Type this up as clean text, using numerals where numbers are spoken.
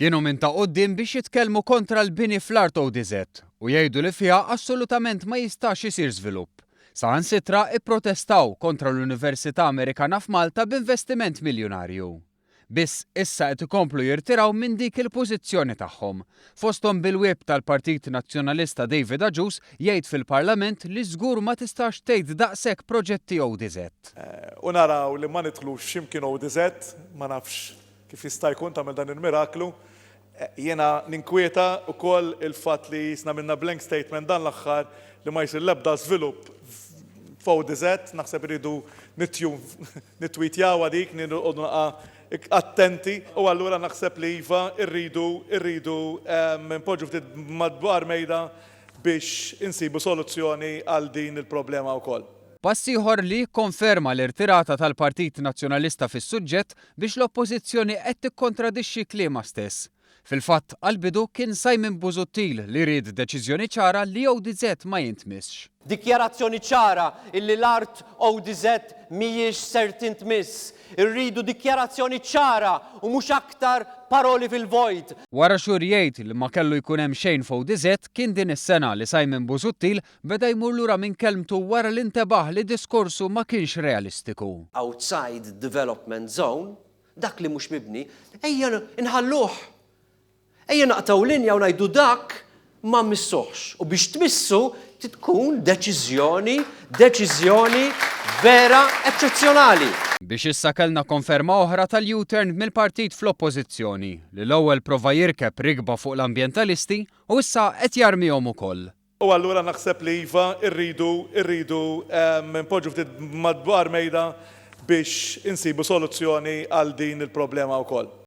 Kienu minn ta' quddiem biex jitkellmu kontra l-bini fl-Art ODZ u jgħidu li fiha assolutament ma jistax isir żvilupp. Saħansitra ipprotestaw kontra l-Università Amerikana f'Malta b'investiment miljonarju. Biss issa qed ikomplu jirtiraw minn dik il-pożizzjoni tagħhom. Fosthom bil-wieb tal-Partit Nazzjonalista David Aġus jgħid fil-Parlament li żgur ma tistax tgħid daqshekk proġetti ODZ. U naraw li ma nidħlux x'imkien ODZ, ma nafx kif jista' jkun tagħmel dan il-miraklu. Jiena ninkwieta wkoll il-fatt li jisna minna blank statement dan l-aħħar li ma jsir l-ebda żvilupp f'ODZ, naħseb iridu nitwitjaw dik, nirqodu attenti, u allura naħseb li iva irridu npoġġu ftit madwar mejda biex insibu soluzzjoni għal din il-problema wkoll. Pass ieħor li konferma l-irtirata tal-Partit Nazzjonalista fis-suġġett biex l-Oppożizzjoni qed tikkontradixxi kliema stess. Fil-fatt għall-bidu kien Simon Busuttil li ried deċiżjoni ċara li ODZ ma jintmissx. Dikjarazzjoni ċara illi l-Art ODZ mhijiex ser tintmiss. Irridu dikjarazzjoni ċara u mhux aktar paroli fil-vojt. Wara xhur jgħid li ma kellu jkun hemm xejn f'ODZ kien din is-sena li Simon Busuttil beda jmur lura minn kelmtu wara l-intebaħ li diskorsu ma kienx realistiku. Outside development zone, dak li mhux mibni, ejja inħalluh. Ejja naqtaw linja u ngħidu dak ma missuħx. U biex tmissu tkun deċiżjoni vera eċċezzjonali. Biex issa kellna konferma oħra tal-U-turn mill-partit fl-oppożizzjoni li l-ewwel prova jirkeb rigba fuq l-ambjentalisti u issa qed jarmihom ukoll. U allura naħseb li iva irridu npoġġu ftit madwar mejda biex insibu soluzzjoni għal din il-problema wkoll.